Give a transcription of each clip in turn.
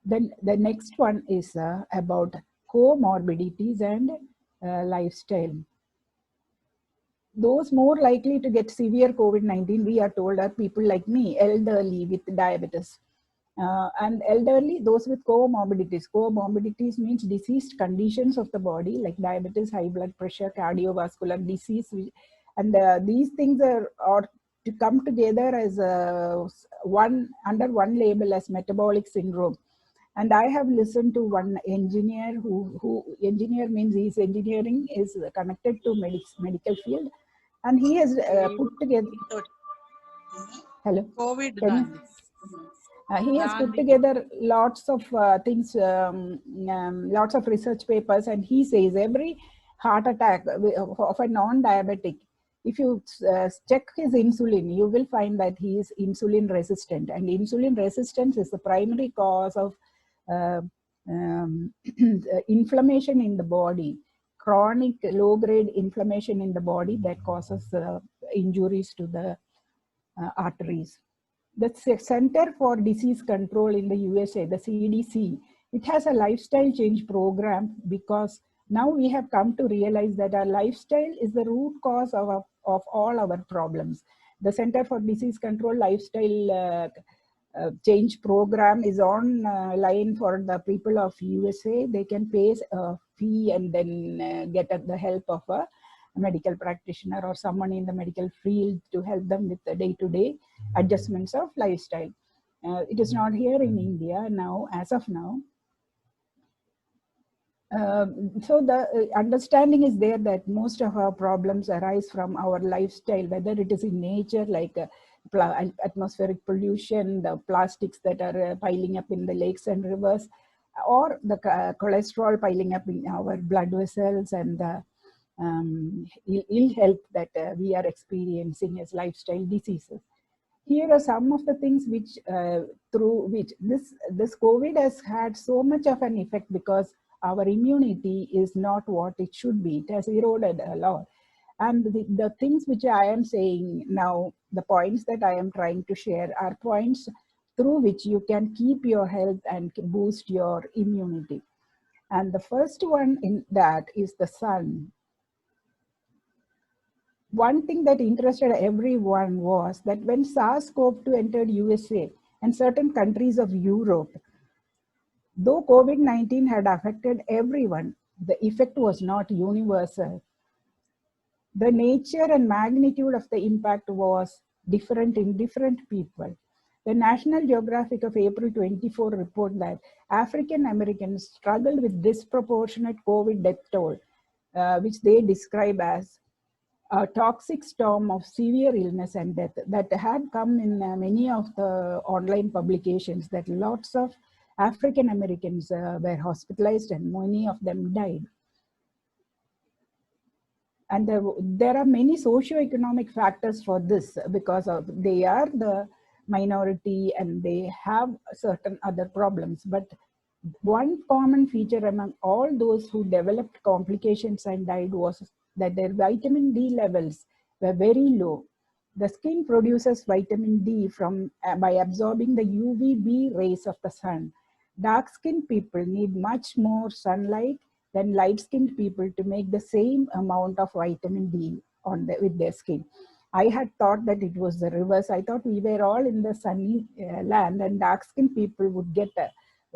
Then the next one is about comorbidities and lifestyle. Those more likely to get severe COVID-19, we are told, are people like me, elderly with diabetes. And elderly, those with comorbidities. Comorbidities means diseased conditions of the body, like diabetes, high blood pressure, cardiovascular disease. And these things are to come together as one under one label as metabolic syndrome. And I have listened to one engineer who engineer means he's engineering, is connected to medical field, and he has put together. Hello. COVID Can you? He has put together lots of things, lots of research papers, and he says every heart attack of a non-diabetic, if you check his insulin, you will find that he is insulin resistant, and insulin resistance is the primary cause of uh, inflammation in the body, chronic low-grade inflammation in the body that causes injuries to the arteries. The Center for Disease Control in the USA, the CDC, it has a lifestyle change program, because now we have come to realize that our lifestyle is the root cause of all our problems. The Center for Disease Control lifestyle change program is on line for the people of USA. They can pay a fee and then get the help of a medical practitioner or someone in the medical field to help them with the day-to-day adjustments of lifestyle. It is not here in India now, as of now. So the understanding is there that most of our problems arise from our lifestyle, whether it is in nature, like atmospheric pollution, the plastics that are piling up in the lakes and rivers, or the cholesterol piling up in our blood vessels, and the ill health that we are experiencing as lifestyle diseases. Here are some of the things which through which this COVID has had so much of an effect, because our immunity is not what it should be. It has eroded a lot. And the things which I am saying now, the points that I am trying to share are points through which you can keep your health and boost your immunity. And the first one in that is the sun. One thing that interested everyone was that when SARS-CoV-2 entered USA and certain countries of Europe, though COVID-19 had affected everyone, the effect was not universal. The nature and magnitude of the impact was different in different people. The National Geographic of April 24 report that African Americans struggled with disproportionate COVID death toll, which they describe as a toxic storm of severe illness and death that had come in many of the online publications, that lots of African Americans were hospitalized and many of them died. And there are many socio-economic factors for this, because they are the minority and they have certain other problems. But one common feature among all those who developed complications and died was that their vitamin D levels were very low. The skin produces vitamin D by absorbing the UVB rays of the sun. Dark-skinned people need much more sunlight than light-skinned people to make the same amount of vitamin D with their skin. I had thought that it was the reverse. I thought we were all in the sunny land and dark-skinned people would get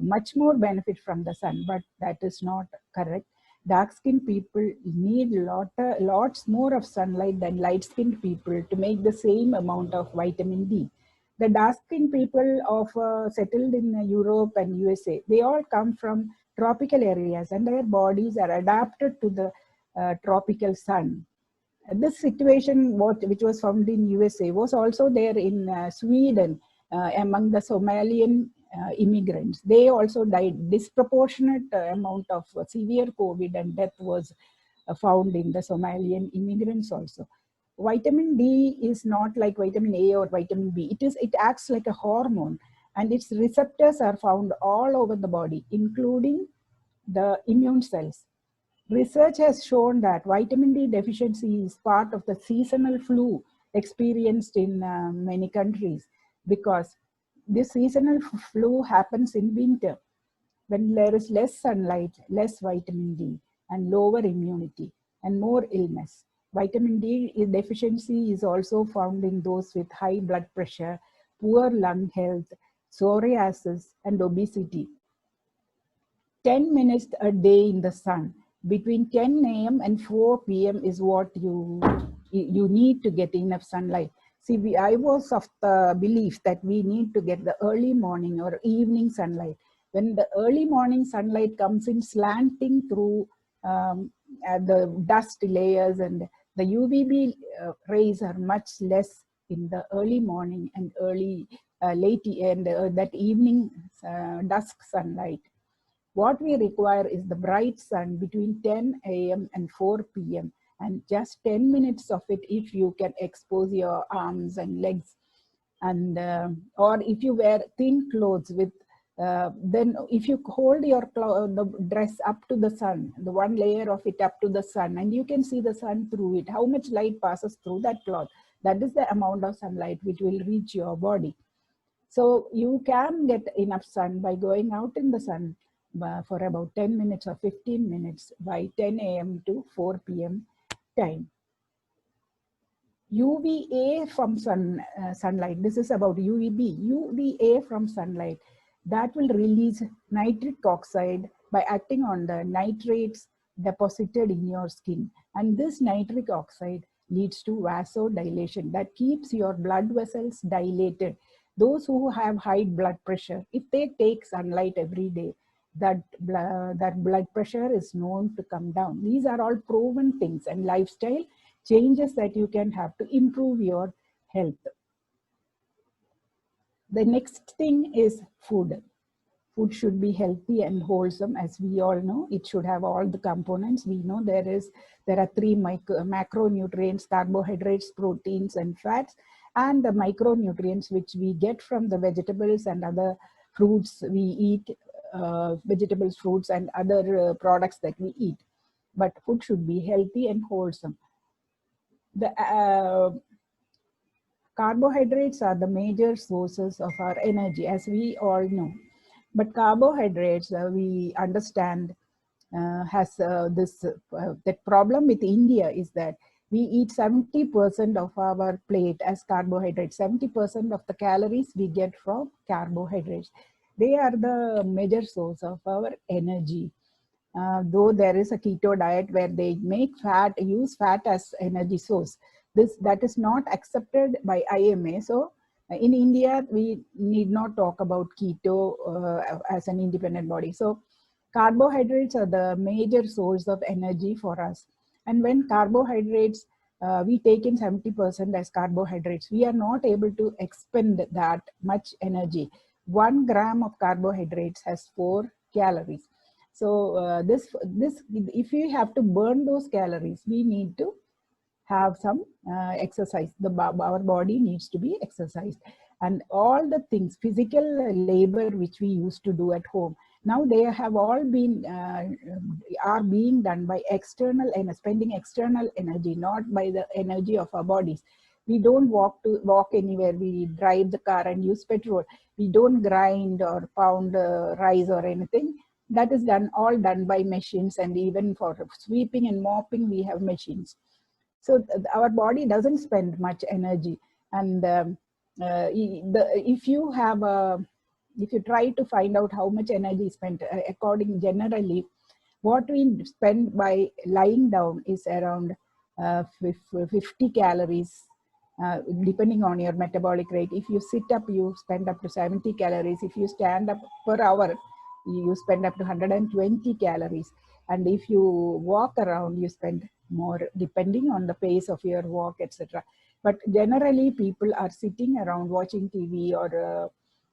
much more benefit from the sun, but that is not correct. Dark-skinned people need lots more of sunlight than light-skinned people to make the same amount of vitamin D. The dark-skinned people settled in Europe and USA, they all come from tropical areas and their bodies are adapted to the tropical sun. This situation, which was found in USA, was also there in Sweden among the Somalian immigrants. They also died. Disproportionate amount of severe COVID and death was found in the Somalian immigrants also. Vitamin D is not like vitamin A or vitamin B. It acts like a hormone, and its receptors are found all over the body, including the immune cells. Research has shown that vitamin D deficiency is part of the seasonal flu experienced in many countries, because this seasonal flu happens in winter. When there is less sunlight, less vitamin D, and lower immunity, and more illness. Vitamin D deficiency is also found in those with high blood pressure, poor lung health, psoriasis, and obesity. 10 minutes a day in the sun between 10 a.m. and 4 p.m. is what you need to get enough sunlight. See, I was of the belief that we need to get the early morning or evening sunlight. When the early morning sunlight comes in slanting through the dust layers, and the UVB rays are much less in the early morning and late and that evening dusk sunlight. What we require is the bright sun between 10 a.m. and 4 p.m. and just 10 minutes of it if you can expose your arms and legs, and or if you wear thin clothes with then if you hold your the dress up to the sun, the one layer of it up to the sun, and you can see the sun through it, how much light passes through that cloth, that is the amount of sunlight which will reach your body. So you can get enough sun by going out in the sun for about 10 minutes or 15 minutes by 10 a.m. to 4 p.m. time. UVA from sunlight, this is about UVB. UVA from sunlight, that will release nitric oxide by acting on the nitrates deposited in your skin. And this nitric oxide leads to vasodilation, that keeps your blood vessels dilated. Those who have high blood pressure, if they take sunlight every day, that blood pressure is known to come down. These are all proven things and lifestyle changes that you can have to improve your health. The next thing is food. Food should be healthy and wholesome, as we all know. It should have all the components. We know there are three macronutrients: carbohydrates, proteins, and fats, and the micronutrients which we get from the vegetables and other fruits we eat, vegetables, fruits, and other products that we eat. But food should be healthy and wholesome. The carbohydrates are the major sources of our energy, as we all know. But carbohydrates, we understand, has that problem with India is that we eat 70% of our plate as carbohydrates. 70% of the calories we get from carbohydrates. They are the major source of our energy. Though there is a keto diet where they use fat as energy source. That is not accepted by IMA. So in India, we need not talk about keto as an independent body. So carbohydrates are the major source of energy for us. And when carbohydrates, we take in 70% as carbohydrates, we are not able to expend that much energy. 1 gram of carbohydrates has 4 calories. So if we have to burn those calories, we need to have some exercise. Our body needs to be exercised, and all the things, physical labor which we used to do at home, now they have all been are being done by external and spending external energy, not by the energy of our bodies. We don't walk anywhere. We drive the car and use petrol. We don't grind or pound rice or anything. That is all done by machines, and even for sweeping and mopping we have machines. So our body doesn't spend much energy. And if you try to find out how much energy is spent, generally, what we spend by lying down is around 50 calories, depending on your metabolic rate. If you sit up, you spend up to 70 calories. If you stand up per hour, you spend up to 120 calories. And if you walk around, you spend more, depending on the pace of your walk, etc. But generally, people are sitting around watching TV or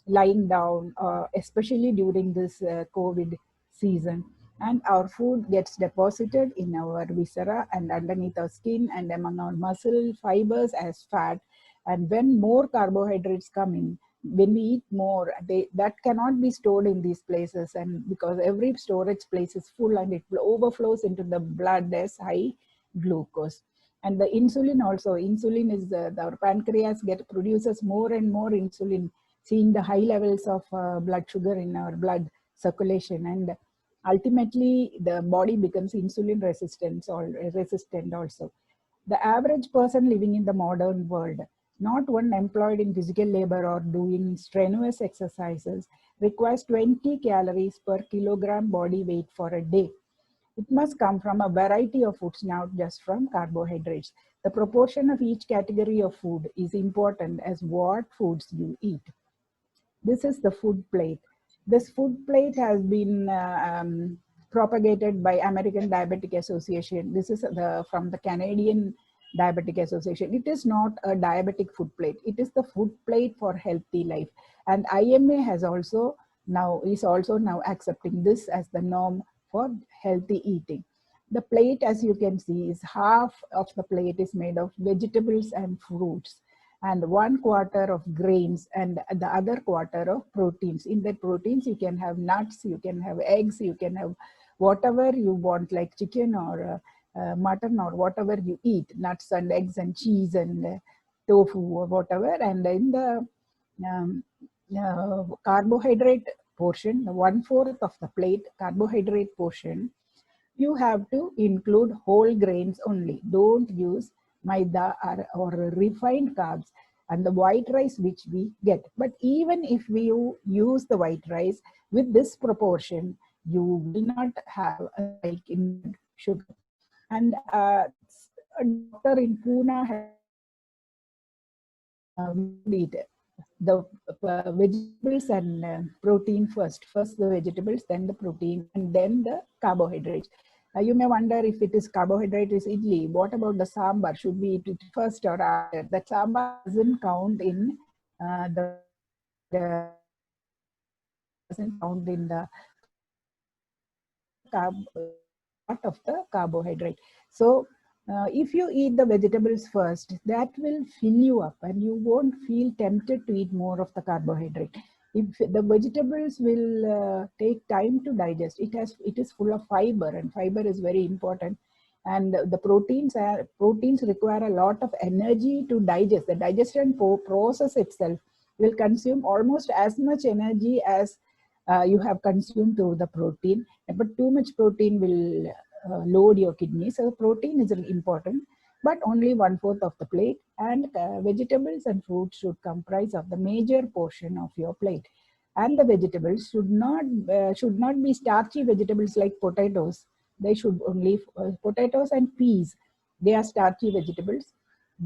lying down, especially during this COVID season. And our food gets deposited in our viscera and underneath our skin and among our muscle fibers as fat. And when more carbohydrates come in, when we eat more, that cannot be stored in these places, and because every storage place is full and it overflows into the blood as high glucose. And the insulin also, insulin is our pancreas produces more and more insulin, seeing the high levels of blood sugar in our blood. circulation, and ultimately the body becomes insulin resistant also. The average person living in the modern world, not one employed in physical labor or doing strenuous exercises, requires 20 calories per kilogram body weight for a day. It must come from a variety of foods, not just from carbohydrates. The proportion of each category of food is important as what foods you eat. This is the food plate. This food plate has been propagated by American Diabetic Association. This is from the Canadian Diabetic Association. It is not a diabetic food plate. It is the food plate for healthy life. And IMA is also now accepting this as the norm for healthy eating. The plate, as you can see, is half of the plate is made of vegetables and fruits, and 1/4 of grains, and the other quarter of proteins. In the proteins, you can have nuts, you can have eggs, you can have whatever you want, like chicken or mutton or whatever you eat, nuts and eggs and cheese and tofu or whatever. And in the um, carbohydrate portion, the 1/4 of the plate carbohydrate portion, you have to include whole grains only. Don't use maida or refined carbs and the white rice which we get. But even if we use the white rice with this proportion, you will not have a spike in sugar. And a doctor in Pune has eat the vegetables and protein first. First the vegetables, then the protein, and then the carbohydrates. You may wonder if it is carbohydrate is idli. What about the sambar? Should we eat it first or after? That sambar doesn't count in the doesn't count in the carb part of the carbohydrate. So if you eat the vegetables first, that will fill you up and you won't feel tempted to eat more of the carbohydrate. If the vegetables will take time to digest, it is full of fiber, and fiber is very important. And the proteins require a lot of energy to digest. The digestion process itself will consume almost as much energy as you have consumed through the protein, but too much protein will load your kidneys. So protein is important, but only 1/4 of the plate, and vegetables and fruits should comprise of the major portion of your plate. And the vegetables should not be starchy vegetables like potatoes. They should only potatoes and peas. They are starchy vegetables.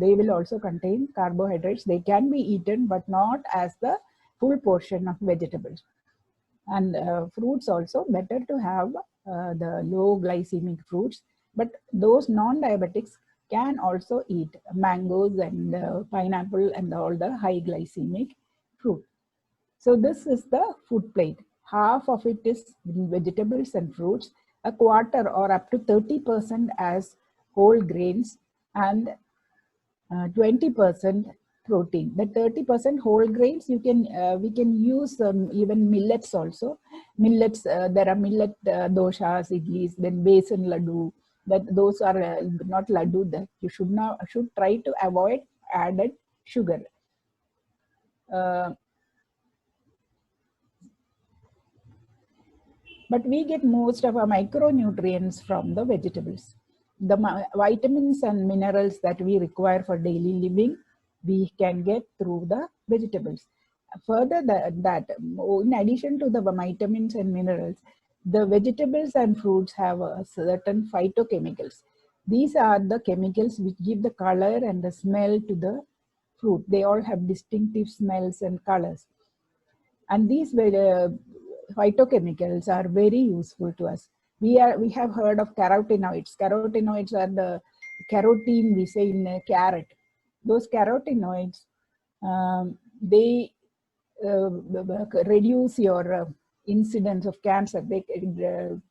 They will also contain carbohydrates. They can be eaten, but not as the full portion of vegetables. And fruits also, better to have the low glycemic fruits, but those non-diabetics can also eat mangoes and pineapple and all the high glycemic fruit. So this is the food plate. Half of it is vegetables and fruits, a quarter or up to 30% as whole grains, and 20% protein. The 30% whole grains, we can use even millets also. Millets, there are millet doshas, idlis, then besan laddu. Those are not laddu. That you should try to avoid added sugar. But we get most of our micronutrients from the vegetables. The vitamins and minerals that we require for daily living, we can get through the vegetables. Further, in addition to the vitamins and minerals, the vegetables and fruits have certain phytochemicals. These are the chemicals which give the color and the smell to the fruit. They all have distinctive smells and colors. And these phytochemicals are very useful to us. We have heard of carotenoids. Carotenoids are the carotene we say in a carrot. Those carotenoids, they reduce your incidence of cancer. They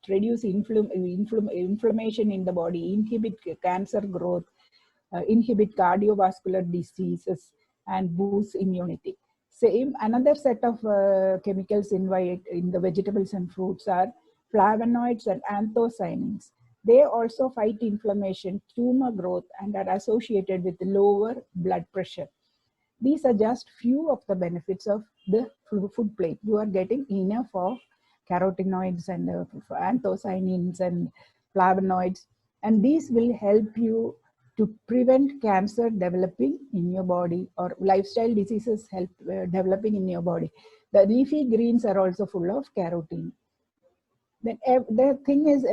reduce inflammation in the body, inhibit cancer growth, inhibit cardiovascular diseases, and boost immunity. Same, another set of chemicals in the vegetables and fruits are flavonoids and anthocyanins. They also fight inflammation, tumor growth, and are associated with lower blood pressure. These are just few of the benefits of the food plate. You are getting enough of carotenoids and anthocyanins and flavonoids, and these will help you to prevent cancer developing in your body, or lifestyle diseases help developing in your body. The leafy greens are also full of carotene. Then the thing is,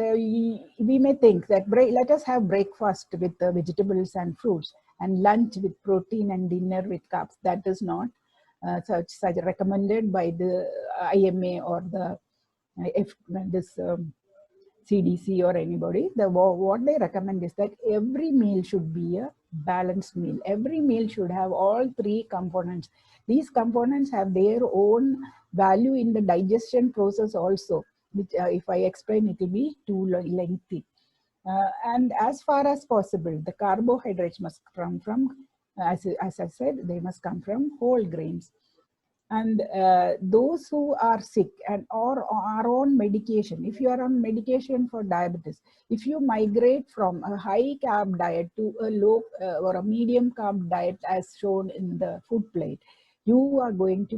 we may think that let us have breakfast with vegetables and fruits, and lunch with protein, and dinner with carbs. That is not such recommended by the IMA or the if this CDC or anybody. What they recommend is that every meal should be a balanced meal. Every meal should have all three components. These components have their own value in the digestion process also, which if I explain, it will be too lengthy. And as far as possible, the carbohydrates must come from, as I said, they must come from whole grains. And those who are sick and or are on medication, if you are on medication for diabetes, if you migrate from a high carb diet to a low or a medium carb diet as shown in the food plate, you are going to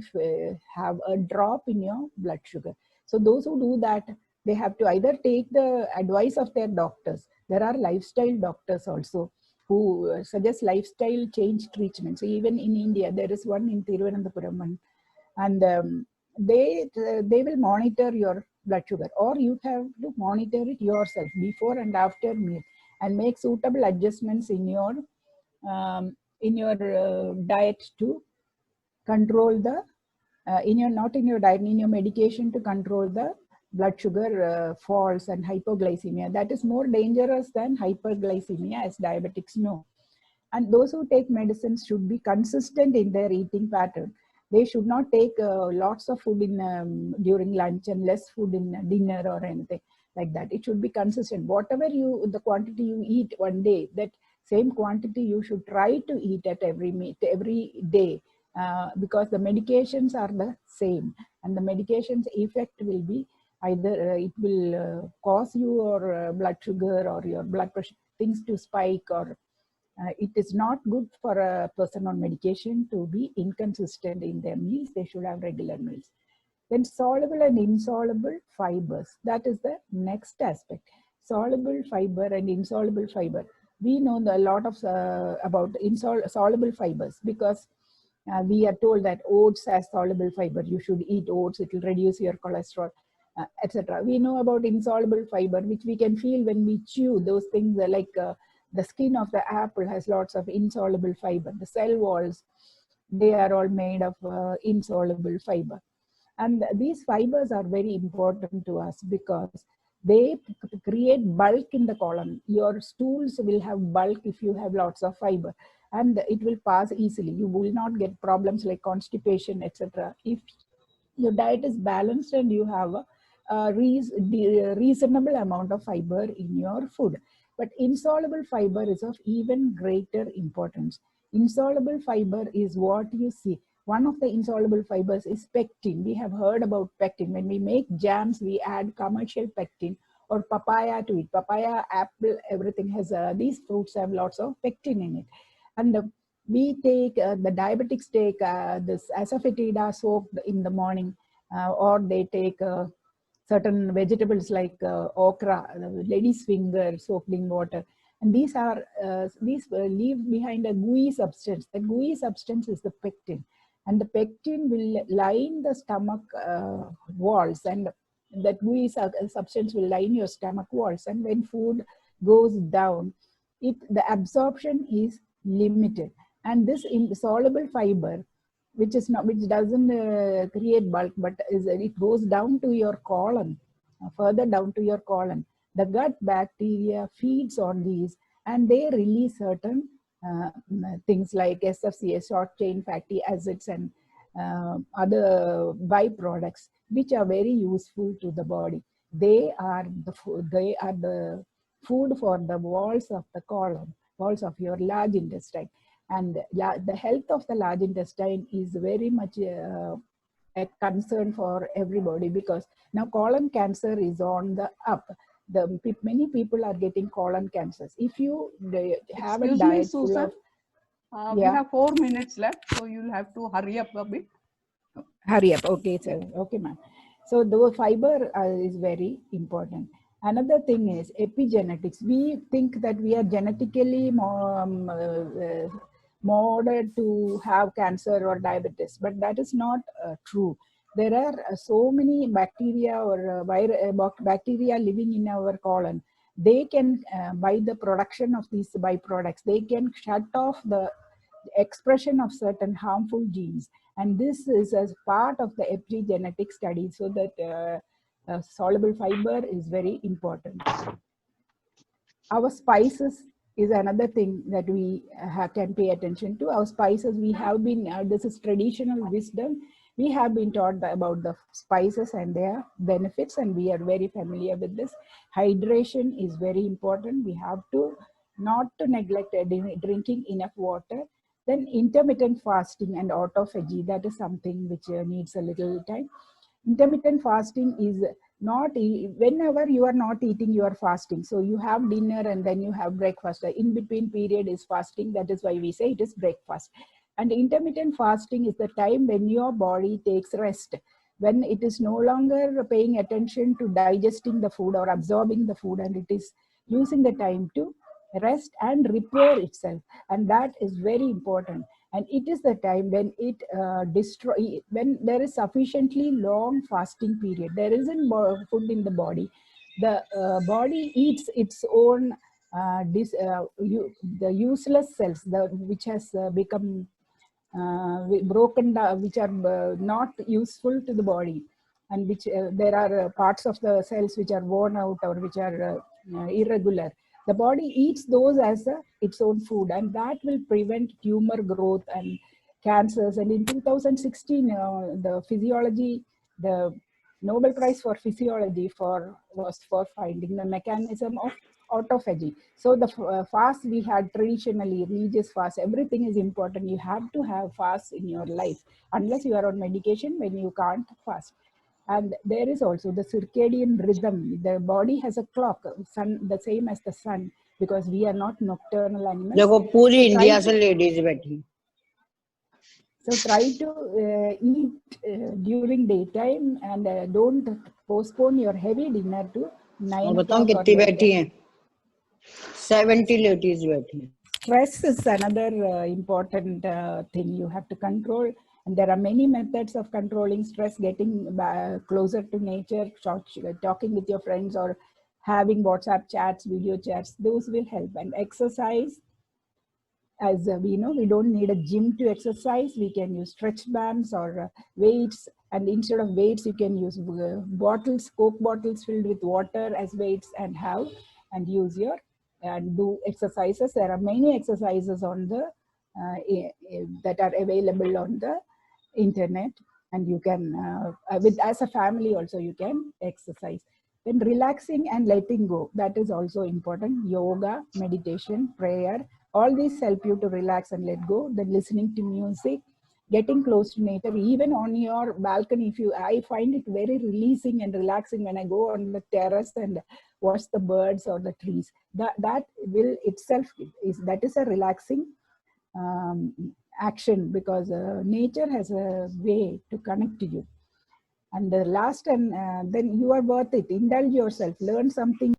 have a drop in your blood sugar. So those who do that, they have to either take the advice of their doctors. There are lifestyle doctors also who suggest lifestyle change treatments. So even in India, there is one in Thiruvananthapuram, and they will monitor your blood sugar, or you have to monitor it yourself before and after meal, and make suitable adjustments in your diet to control the not in your diet, in your medication, to control the blood sugar falls and hypoglycemia. That is more dangerous than hyperglycemia, as diabetics know. And those who take medicines should be consistent in their eating pattern. They should not take lots of food in during lunch and less food in dinner or anything like that. It should be consistent. Whatever the quantity you eat one day, that same quantity you should try to eat at every day, because the medications are the same, and the medication's effect will be either it will cause your blood sugar or your blood pressure things to spike, or it is not good for a person on medication to be inconsistent in their meals. They should have regular meals. Then soluble and insoluble fibers. That is the next aspect. Soluble fiber and insoluble fiber. We know a lot of about soluble fibers, because we are told that oats has soluble fiber. You should eat oats. It will reduce your cholesterol, etc. We know about insoluble fiber, which we can feel when we chew. Those things are like the skin of the apple has lots of insoluble fiber. The cell walls, they are all made of insoluble fiber. And these fibers are very important to us because they create bulk in the colon. Your stools will have bulk if you have lots of fiber, and it will pass easily. You will not get problems like constipation, etc. if your diet is balanced and you have a reasonable amount of fiber in your food. But insoluble fiber is of even greater importance. Insoluble fiber is what you see. One of the insoluble fibers is pectin. We have heard about pectin. When we make jams, we add commercial pectin or papaya to it. Papaya, apple, everything has, these fruits have lots of pectin in it. And we take, the diabetics take this asafoetida soap in the morning, or they take certain vegetables like okra, lady's finger soaked in water. And these leave behind a gooey substance. The gooey substance is the pectin. And the pectin will line the stomach walls, and that gooey substance will line your stomach walls. And when food goes down, the absorption is limited. And this insoluble fiber, which doesn't create bulk, but it goes down to your colon, further down to your colon. The gut bacteria feeds on these, and they release certain things like SFCA, short chain fatty acids, and other byproducts, which are very useful to the body. They are the food for the walls of the colon, walls of your large intestine. And the health of the large intestine is very much a concern for everybody, because now colon cancer is on the up. Many people are getting colon cancers. If you have a diet full of... We have 4 minutes left, so you'll have to hurry up a bit. Hurry up. Okay, sir. Okay, ma'am. So the fiber is very important. Another thing is epigenetics. We think that we are genetically molded to have cancer or diabetes, but that is not true. There are so many bacteria or bacteria living in our colon. They can, by the production of these byproducts, they can shut off the expression of certain harmful genes. And this is as part of the epigenetic study, so that soluble fiber is very important. Our spices is another thing that we can pay attention to. Our spices, we have been, this is traditional wisdom. We have been taught about the spices and their benefits, and we are very familiar with this. Hydration is very important. We have to not to neglect drinking enough water. Then intermittent fasting and autophagy, that is something which needs a little time. Intermittent fasting is not, whenever you are not eating, you are fasting. So you have dinner and then you have breakfast. The in between period is fasting. That is why we say it is breakfast. And intermittent fasting is the time when your body takes rest, when it is no longer paying attention to digesting the food or absorbing the food, and it is using the time to rest and repair itself. And that is very important. And it is the time when it when there is sufficiently long fasting period, there isn't food in the body, the body eats its own the useless cells, which has become broken down, which are not useful to the body, and which there are parts of the cells which are worn out or which are irregular. The body eats those as its own food, and that will prevent tumor growth and cancers. And in 2016, the Nobel Prize for Physiology was for finding the mechanism of autophagy. So the fast we had traditionally, religious fast, everything is important. You have to have fast in your life. Unless you are on medication, when you can't fast. And there is also the circadian rhythm. The body has a clock, the same as the sun, because we are not nocturnal animals. देखो पूरी India से ladies बैठी. So try to eat during daytime, and don't postpone your heavy dinner to 9 o'clock. कितनी बैठी हैं? 70 ladies बैठी हैं. Stress is another important thing you have to control. And there are many methods of controlling stress: getting closer to nature, talking with your friends, or having WhatsApp chats, video chats. Those will help. And exercise, as we know, we don't need a gym to exercise. We can use stretch bands or weights. And instead of weights, you can use bottles, Coke bottles filled with water as weights, and use your and do exercises. There are many exercises on the that are available on the internet, and you can as a family also you can exercise. Then relaxing and letting go, that is also important. Yoga, meditation, prayer, all these help you to relax and let go. Then listening to music, getting close to nature, even on your balcony. I find it very releasing and relaxing when I go on the terrace and watch the birds or the trees. That will itself that is a relaxing action, because nature has a way to connect to you. And the last, and then you are worth it. Indulge yourself, learn something